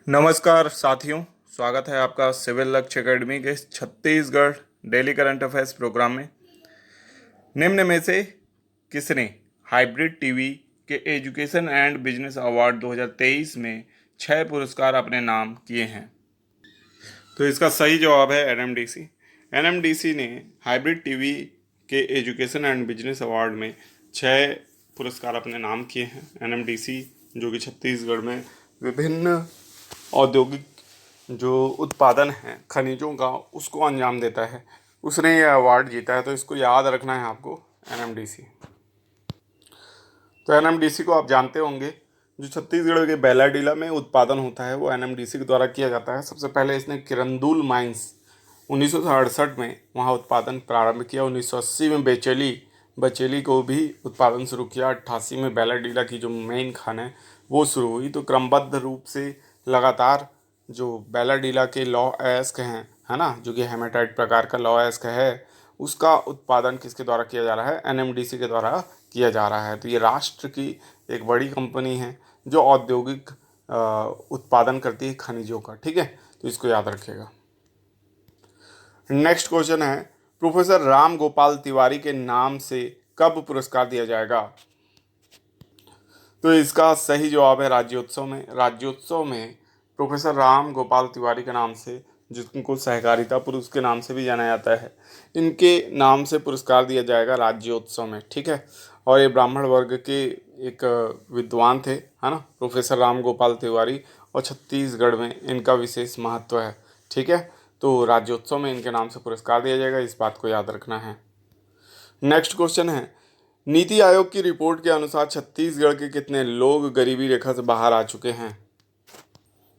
नमस्कार साथियों, स्वागत है आपका सिविल लक्ष्य एकेडमी के Chhattisgarh daily current affairs program में। निम्न में से किसने हाइब्रिड टीवी के एजुकेशन एंड बिजनेस अवार्ड 2023 में 6 पुरस्कार अपने नाम किए हैं? तो इसका सही जवाब है एनएमडीसी। एनएमडीसी ने हाइब्रिड टीवी के एजुकेशन एंड बिजनेस अवार्ड में 6 पुरस्कार अपने नाम किए हैं। एनएमडीसी जो कि छत्तीसगढ़ में विभिन्न औद्योगिक जो उत्पादन है खनिजों का उसको अंजाम देता है, उसने ये अवार्ड जीता है। तो इसको याद रखना है आपको, एनएमडीसी। तो एनएमडीसी को आप जानते होंगे, जो छत्तीसगढ़ के बैलाडीला में उत्पादन होता है वो एनएमडीसी के द्वारा किया जाता है। सबसे पहले इसने किरंदुल माइंस 1968 में वहाँ उत्पादन प्रारंभ किया। 1980 में बचेली को भी उत्पादन शुरू किया। 88 में बैलाडीला की जो मेन खान है वो शुरू हुई। तो क्रमबद्ध रूप से लगातार जो बैलाडीला के लॉ एस्क हैं, है ना, जो कि हेमेटाइट प्रकार का लॉ एस्क है, उसका उत्पादन किसके द्वारा किया जा रहा है? एनएमडीसी के द्वारा किया जा रहा है। तो ये राष्ट्र की एक बड़ी कंपनी है जो औद्योगिक उत्पादन करती है खनिजों का। ठीक है, तो इसको याद रखिएगा। नेक्स्ट क्वेश्चन है, प्रोफेसर राम गोपाल तिवारी के नाम से कब पुरस्कार दिया जाएगा? तो इसका सही जवाब है राज्योत्सव में। राज्योत्सव में प्रोफेसर राम गोपाल तिवारी के नाम से, जिनको सहकारिता पुरुष के नाम से भी जाना जाता है, इनके नाम से पुरस्कार दिया जाएगा राज्योत्सव में। ठीक है, और ये ब्राह्मण वर्ग के एक विद्वान थे, है ना, प्रोफेसर राम गोपाल तिवारी, और छत्तीसगढ़ में इनका विशेष महत्व है। ठीक है, तो राज्योत्सव में इनके नाम से पुरस्कार दिया जाएगा, इस बात को याद रखना है। नेक्स्ट क्वेश्चन है, नीति आयोग की रिपोर्ट के अनुसार छत्तीसगढ़ के कितने लोग गरीबी रेखा से बाहर आ चुके हैं?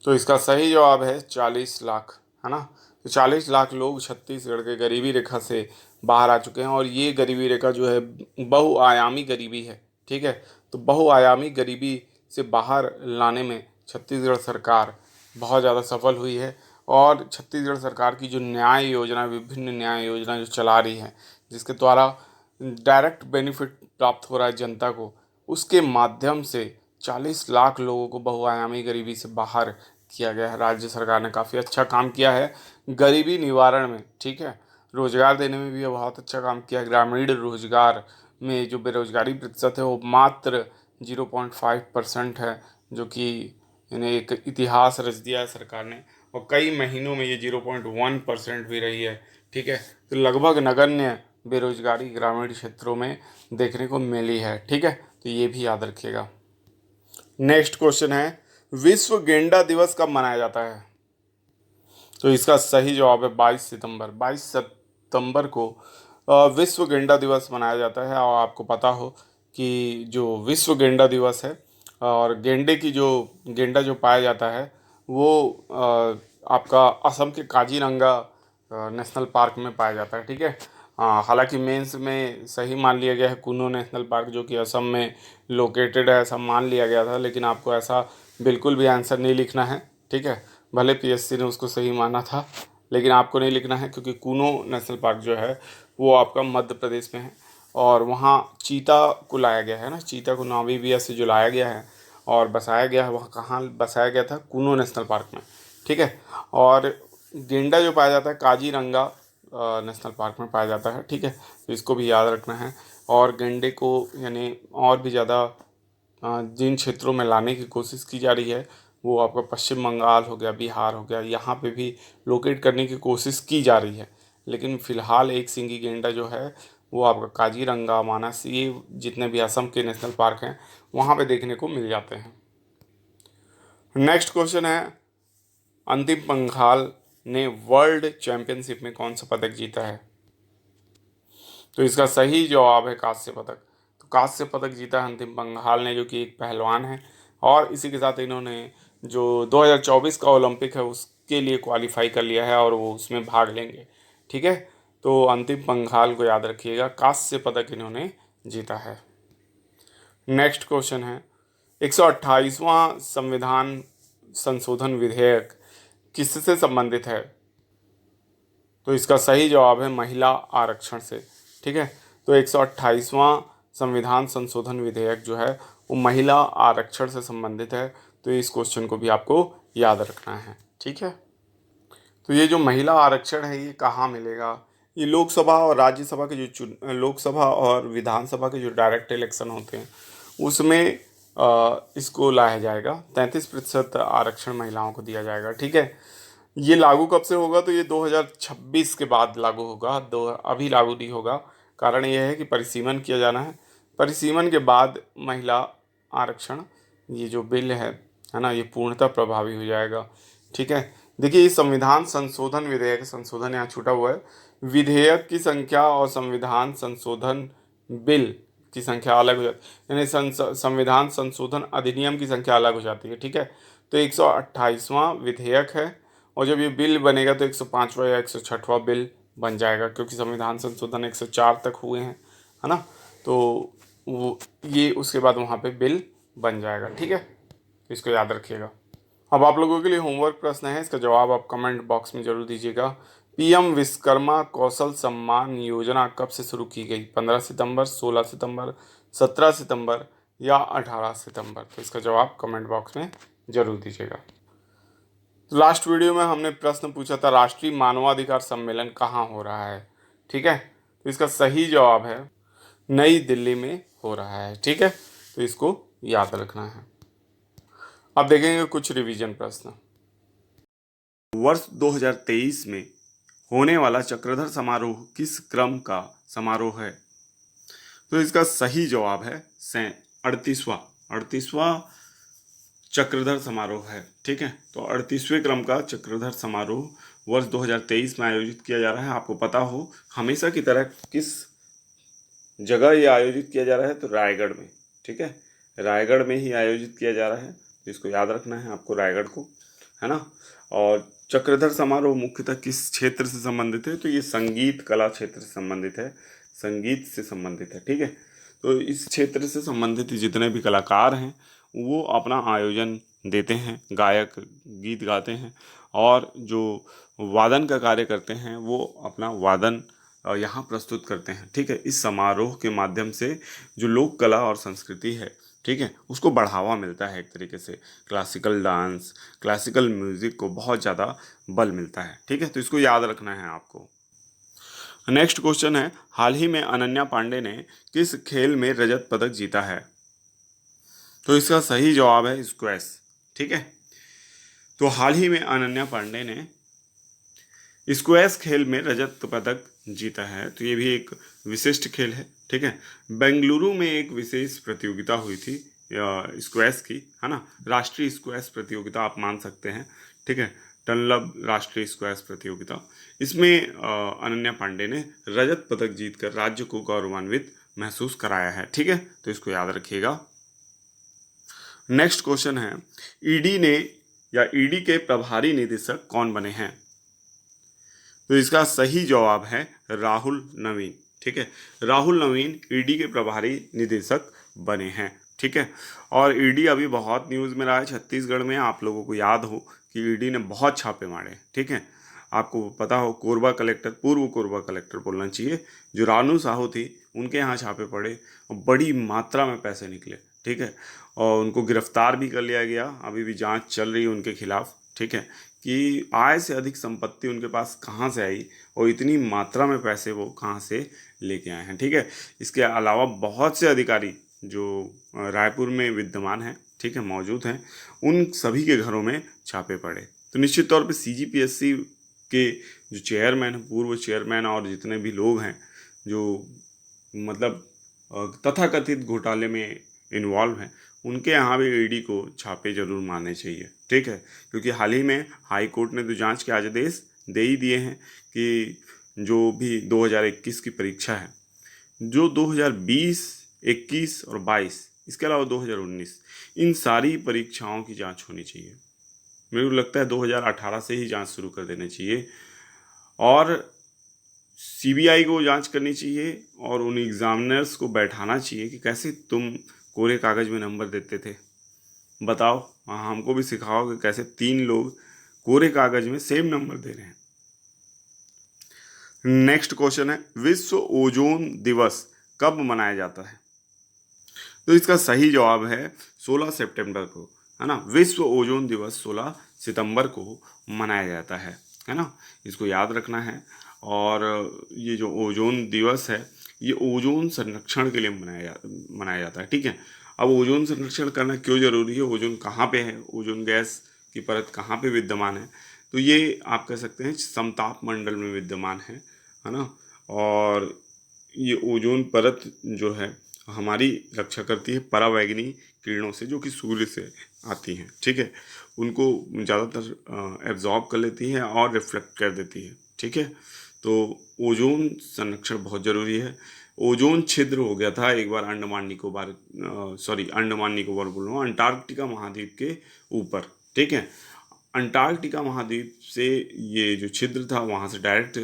तो इसका सही जवाब है 40 लाख, है ना। तो 40 लाख लोग छत्तीसगढ़ के गरीबी रेखा से बाहर आ चुके हैं, और ये गरीबी रेखा जो है बहुआयामी गरीबी है। ठीक है, तो बहुआयामी गरीबी से बाहर लाने में छत्तीसगढ़ सरकार बहुत ज़्यादा सफल हुई है। और छत्तीसगढ़ सरकार की जो न्याय योजना, विभिन्न न्याय योजना जो चला रही है, जिसके द्वारा डायरेक्ट बेनिफिट प्राप्त हो रहा है जनता को, उसके माध्यम से 40 लाख लोगों को बहुआयामी गरीबी से बाहर किया गया है। राज्य सरकार ने काफ़ी अच्छा काम किया है गरीबी निवारण में। ठीक है, रोजगार देने में भी बहुत अच्छा काम किया है। ग्रामीण रोजगार में जो बेरोजगारी प्रतिशत है वो मात्र 0.5% है, जो कि इन्हें एक इतिहास रच दिया है सरकार ने। और कई महीनों में ये 0.1% भी रही है। ठीक है, तो लगभग नगण्य बेरोजगारी ग्रामीण क्षेत्रों में देखने को मिली है। ठीक है, तो ये भी याद रखिएगा। नेक्स्ट क्वेश्चन है, विश्व गेंडा दिवस कब मनाया जाता है? तो इसका सही जवाब है 22 सितंबर। 22 सितंबर को विश्व गेंडा दिवस मनाया जाता है। और आपको पता हो कि जो विश्व गेंडा दिवस है, और गेंडा जो पाया जाता है वो आपका असम के काजीरंगा नेशनल पार्क में पाया जाता है। ठीक है, हालांकि मेंस में सही मान लिया गया है कुनो नेशनल पार्क, जो कि असम में लोकेटेड है, ऐसा मान लिया गया था, लेकिन आपको ऐसा बिल्कुल भी आंसर नहीं लिखना है। ठीक है, भले पीएससी ने उसको सही माना था, लेकिन आपको नहीं लिखना है, क्योंकि कुनो नेशनल पार्क जो है वो आपका मध्य प्रदेश में है। और वहाँ चीता को लाया गया है ना, चीता को नामीबिया से जो लाया गया है और बसाया गया है, वहाँ कहाँ बसाया गया था? कुनो नेशनल पार्क में। ठीक है, और गेंडा जो पाया जाता है काजीरंगा नेशनल पार्क में पाया जाता है। ठीक है, तो इसको भी याद रखना है। और गेंडे को यानी और भी ज़्यादा जिन क्षेत्रों में लाने की कोशिश की जा रही है, वो आपका पश्चिम बंगाल हो गया, बिहार हो गया, यहाँ पे भी लोकेट करने की कोशिश की जा रही है। लेकिन फ़िलहाल एक सिंगी गेंडा जो है वो आपका काजीरंगा, मानस, ये जितने भी असम के नेशनल पार्क हैं वहाँ पे देखने को मिल जाते हैं। नेक्स्ट क्वेश्चन है, अंतिम पंघाल ने वर्ल्ड चैंपियनशिप में कौन सा पदक जीता है? तो इसका सही जवाब है कांस्य पदक। तो कांस्य पदक जीता है अंतिम पंघाल ने, जो कि एक पहलवान है। और इसी के साथ इन्होंने जो 2024 का ओलंपिक है उसके लिए क्वालिफाई कर लिया है, और वो उसमें भाग लेंगे। ठीक है, तो अंतिम पंघाल को याद रखिएगा, कांस्य पदक इन्होंने जीता है। नेक्स्ट क्वेश्चन है, 128वां संविधान संशोधन विधेयक किससे संबंधित है? तो इसका सही जवाब है महिला आरक्षण से। ठीक है, तो 128वां संविधान संशोधन विधेयक जो है वो महिला आरक्षण से संबंधित है। तो इस क्वेश्चन को भी आपको याद रखना है। ठीक है, तो ये जो महिला आरक्षण है ये कहाँ मिलेगा? ये लोकसभा और राज्यसभा के जो लोकसभा और विधानसभा के जो डायरेक्ट इलेक्शन होते हैं उसमें इसको लाया जाएगा। 33% आरक्षण महिलाओं को दिया जाएगा। ठीक है, ये लागू कब से होगा? तो ये 2026 के बाद लागू होगा, दो अभी लागू नहीं होगा। कारण यह है कि परिसीमन किया जाना है। परिसीमन के बाद महिला आरक्षण ये जो बिल है ना, ये पूर्णतः प्रभावी हो जाएगा। ठीक है, देखिए ये संविधान संशोधन विधेयक, संशोधन यहाँ छूटा हुआ है, विधेयक की संख्या और संविधान संशोधन बिल की संख्या अलग हो जाती है, यानी संविधान संशोधन अधिनियम की संख्या अलग हो जाती है। ठीक है, तो 128वां विधेयक है और जब ये बिल बनेगा तो 105वां या 106वां बिल बन जाएगा, क्योंकि संविधान संशोधन 104 तक हुए हैं, है ना। तो वो ये उसके बाद वहाँ पे बिल बन जाएगा। ठीक है, तो इसको याद रखिएगा। अब आप लोगों के लिए होमवर्क प्रश्न है, इसका जवाब आप कमेंट बॉक्स में जरूर दीजिएगा। पीएम विश्वकर्मा कौशल सम्मान योजना कब से शुरू की गई? 15 सितंबर, 16 सितंबर, 17 सितंबर या 18 सितंबर? तो इसका जवाब कमेंट बॉक्स में जरूर दीजिएगा। लास्ट वीडियो में हमने प्रश्न पूछा था राष्ट्रीय मानवाधिकार सम्मेलन कहाँ हो रहा है? ठीक है, तो इसका सही जवाब है नई दिल्ली में हो रहा है। ठीक है, तो इसको याद रखना है। अब देखेंगे कुछ रिवीजन प्रश्न। वर्ष 2023 में होने वाला चक्रधर समारोह किस क्रम का समारोह है? तो इसका सही जवाब है 38वां चक्रधर समारोह है। ठीक है, तो 38वें क्रम का चक्रधर समारोह वर्ष 2023 में आयोजित किया जा रहा है। आपको पता हो हमेशा की तरह किस जगह ये आयोजित किया जा रहा है? तो रायगढ़ में। ठीक है, रायगढ़ में ही आयोजित किया जा रहा है, तो इसको याद रखना है आपको, रायगढ़ को, है ना। और चक्रधर समारोह मुख्यतः किस क्षेत्र से संबंधित है? तो ये संगीत कला क्षेत्र से संबंधित है, संगीत से संबंधित है। ठीक है, तो इस क्षेत्र से संबंधित जितने भी कलाकार हैं वो अपना आयोजन देते हैं, गायक गीत गाते हैं, और जो वादन का कार्य करते हैं वो अपना वादन यहाँ प्रस्तुत करते हैं। ठीक है, इस समारोह के माध्यम से जो लोक कला और संस्कृति है, ठीक है, उसको बढ़ावा मिलता है। एक तरीके से क्लासिकल डांस, क्लासिकल म्यूज़िक को बहुत ज़्यादा बल मिलता है। ठीक है, तो इसको याद रखना है आपको। नेक्स्ट क्वेश्चन है, हाल ही में अनन्या पांडे ने किस खेल में रजत पदक जीता है? तो इसका सही जवाब है स्क्वैश। ठीक है, तो हाल ही में अनन्या पांडे ने स्क्वैश खेल में रजत पदक जीता है। तो ये भी एक विशिष्ट खेल है। ठीक है, बेंगलुरु में एक विशेष प्रतियोगिता हुई थी स्क्वैश की, है ना, राष्ट्रीय स्क्वैश प्रतियोगिता आप मान सकते हैं। ठीक है, डनलप राष्ट्रीय स्क्वैश प्रतियोगिता, इसमें अनन्या पांडे ने रजत पदक जीतकर राज्य को गौरवान्वित महसूस कराया है। ठीक है, तो इसको याद रखिएगा। नेक्स्ट क्वेश्चन है, ईडी ने या ईडी के प्रभारी निदेशक कौन बने हैं? तो इसका सही जवाब है राहुल नवीन। ठीक है, राहुल नवीन ईडी के प्रभारी निदेशक बने हैं। ठीक है, और ईडी अभी बहुत न्यूज़ में रहा है छत्तीसगढ़ में। आप लोगों को याद हो कि ईडी ने बहुत छापे मारे। ठीक है, आपको पता हो कोरबा कलेक्टर, पूर्व कोरबा कलेक्टर बोलना चाहिए, जो रानू साहू थी, उनके यहाँ छापे पड़े और बड़ी मात्रा में पैसे निकले। ठीक है, और उनको गिरफ्तार भी कर लिया गया, अभी भी जांच चल रही है उनके खिलाफ। ठीक है, कि आय से अधिक संपत्ति उनके पास कहाँ से आई और इतनी मात्रा में पैसे वो कहाँ से लेके आए हैं। ठीक है, इसके अलावा बहुत से अधिकारी जो रायपुर में विद्यमान हैं, ठीक है, मौजूद हैं, उन सभी के घरों में छापे पड़े। तो निश्चित तौर पे सीजीपीएससी के जो चेयरमैन, पूर्व चेयरमैन और जितने भी लोग हैं जो मतलब तथाकथित घोटाले में इन्वॉल्व हैं, उनके यहाँ भी ईडी को छापे जरूर मारने चाहिए। ठीक है, क्योंकि हाल ही में हाई कोर्ट ने तो जांच के आदेश दे ही दिए हैं कि जो भी 2021 की परीक्षा है, जो 2020, 21 और 22, इसके अलावा 2019, इन सारी परीक्षाओं की जांच होनी चाहिए। मेरे को लगता है 2018 से ही जांच शुरू कर देनी चाहिए और सीबीआई को जांच करनी चाहिए और उन एग्जामिनर्स को बैठाना चाहिए कि कैसे तुम कोरे कागज़ में नंबर देते थे, बताओ। हाँ, हमको भी सिखाओ कि कैसे 3 लोग कोरे कागज़ में सेम नंबर दे रहे हैं। नेक्स्ट क्वेश्चन है, विश्व ओजोन दिवस कब मनाया जाता है? तो इसका सही जवाब है 16 सितंबर को है ना। विश्व ओजोन दिवस 16 सितंबर को मनाया जाता है ना, इसको याद रखना है। और ये जो ओजोन दिवस है ये ओजोन संरक्षण के लिए मनाया जाता है, ठीक है। अब ओजोन संरक्षण करना क्यों जरूरी है, ओजोन कहाँ पे है, ओजोन गैस की परत कहाँ पे विद्यमान है, तो ये आप कह सकते हैं समताप मंडल में विद्यमान है ना। और ये ओजोन परत जो है हमारी रक्षा करती है परावैंगनी किरणों से, जो कि सूर्य से आती हैं, ठीक है। उनको ज़्यादातर एब्जॉर्ब कर लेती है और रिफ्लेक्ट कर देती है, ठीक है। तो ओजोन संरक्षण बहुत ज़रूरी है। ओजोन छिद्र हो गया था एक बार अंडमान निकोबार बोल रहा हूँ, अंटार्कटिका महाद्वीप के ऊपर, ठीक है। अंटार्कटिका महाद्वीप से ये जो छिद्र था वहाँ से डायरेक्ट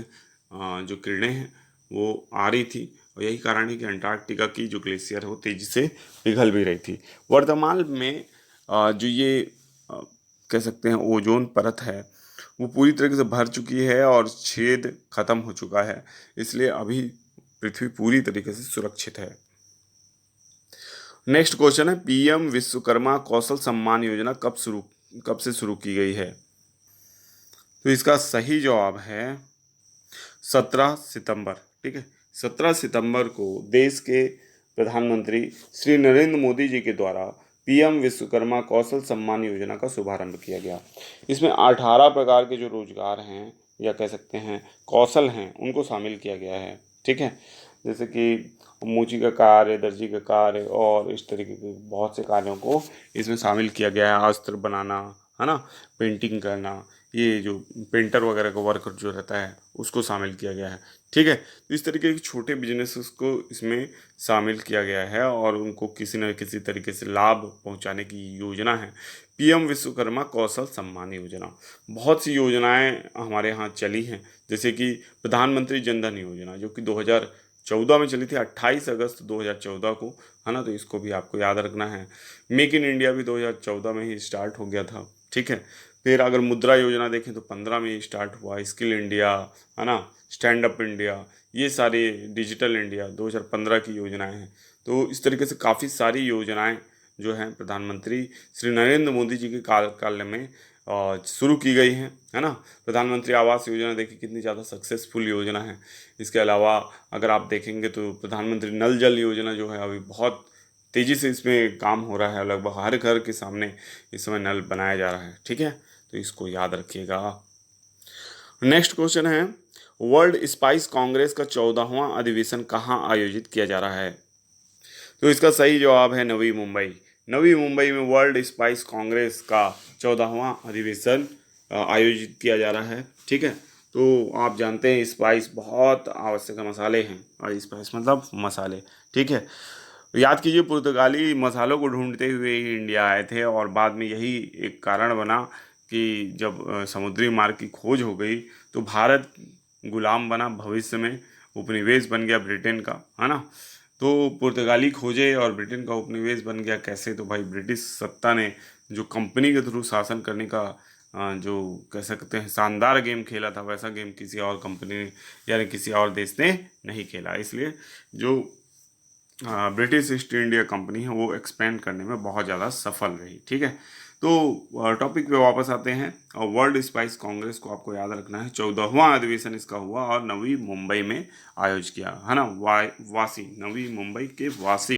जो किरणें हैं वो आ रही थी, और यही कारण है कि अंटार्कटिका की जो ग्लेशियर है वो तेजी से पिघल भी रही थी। वर्तमान में जो ये अ, कह सकते हैं ओजोन परत है वो पूरी तरीके से भर चुकी है और छेद खत्म हो चुका है, इसलिए अभी पृथ्वी पूरी तरीके से सुरक्षित है। नेक्स्ट क्वेश्चन है, पीएम विश्वकर्मा कौशल सम्मान योजना कब से शुरू की गई है, तो इसका सही जवाब है 17 सितंबर, ठीक है। 17 सितंबर को देश के प्रधानमंत्री श्री नरेंद्र मोदी जी के द्वारा पीएम विश्वकर्मा कौशल सम्मान योजना का शुभारंभ किया गया। इसमें 18 प्रकार के जो रोजगार हैं या कह सकते हैं कौशल हैं उनको शामिल किया गया है, ठीक है। जैसे कि मोची का कार्य, दर्जी का कार्य और इस तरीके के बहुत से कार्यों को इसमें शामिल किया गया है। अस्त्र बनाना, है ना, पेंटिंग करना, ये जो पेंटर वगैरह का वर्क जो रहता है उसको शामिल किया गया है, ठीक है। तो इस तरीके के छोटे बिजनेसेस को इसमें शामिल किया गया है और उनको किसी न किसी तरीके से लाभ पहुंचाने की योजना है पीएम विश्वकर्मा कौशल सम्मान योजना। बहुत सी योजनाएं हमारे यहाँ चली हैं, जैसे कि प्रधानमंत्री जन धन योजना जो कि 2014 में चली थी, 28 अगस्त 2014 को, है ना। तो इसको भी आपको याद रखना है। मेक इन इंडिया भी 2014 में ही स्टार्ट हो गया था, ठीक है। फिर अगर मुद्रा योजना देखें तो 15 में ही स्टार्ट हुआ। स्किल इंडिया, है ना, स्टैंड अप इंडिया, ये सारी डिजिटल इंडिया 2015 की योजनाएं हैं। तो इस तरीके से काफ़ी सारी योजनाएं जो हैं प्रधानमंत्री श्री नरेंद्र मोदी जी के कार्यकाल में शुरू की गई हैं, है ना। प्रधानमंत्री आवास योजना देखिए कितनी ज़्यादा सक्सेसफुल योजना है। इसके अलावा अगर आप देखेंगे तो प्रधानमंत्री नल जल योजना जो है अभी बहुत तेज़ी से इसमें काम हो रहा है, लगभग हर घर के सामने इस समय नल बनाया जा रहा है, ठीक है। तो इसको याद रखिएगा। नेक्स्ट क्वेश्चन है, वर्ल्ड स्पाइस कांग्रेस का 14वां अधिवेशन कहाँ आयोजित किया जा रहा है, तो इसका सही जवाब है नवी मुंबई। नवी मुंबई में वर्ल्ड स्पाइस कांग्रेस का 14वां अधिवेशन आयोजित किया जा रहा है, ठीक है। तो आप जानते हैं स्पाइस बहुत आवश्यक मसाले हैं, और स्पाइस मतलब मसाले, ठीक है। याद कीजिए पुर्तगाली मसालों को ढूंढते हुए ही इंडिया आए थे, और बाद में यही एक कारण बना कि जब समुद्री मार्ग की खोज हो गई तो भारत गुलाम बना, भविष्य में उपनिवेश बन गया ब्रिटेन का, है ना। तो पुर्तगाली खोजे और ब्रिटेन का उपनिवेश बन गया कैसे, तो भाई ब्रिटिश सत्ता ने जो कंपनी के थ्रू शासन करने का जो कह सकते हैं शानदार गेम खेला था, वैसा गेम किसी और कंपनी ने यानी किसी और देश ने नहीं खेला। इसलिए जो ब्रिटिश ईस्ट इंडिया कंपनी है वो एक्सपेंड करने में बहुत ज़्यादा सफल रही, ठीक है। तो टॉपिक पे वापस आते हैं, और वर्ल्ड स्पाइस कांग्रेस को आपको याद रखना है 14वां अधिवेशन इसका हुआ और नवी मुंबई में आयोजित किया, है ना। वासी, नवी मुंबई के वासी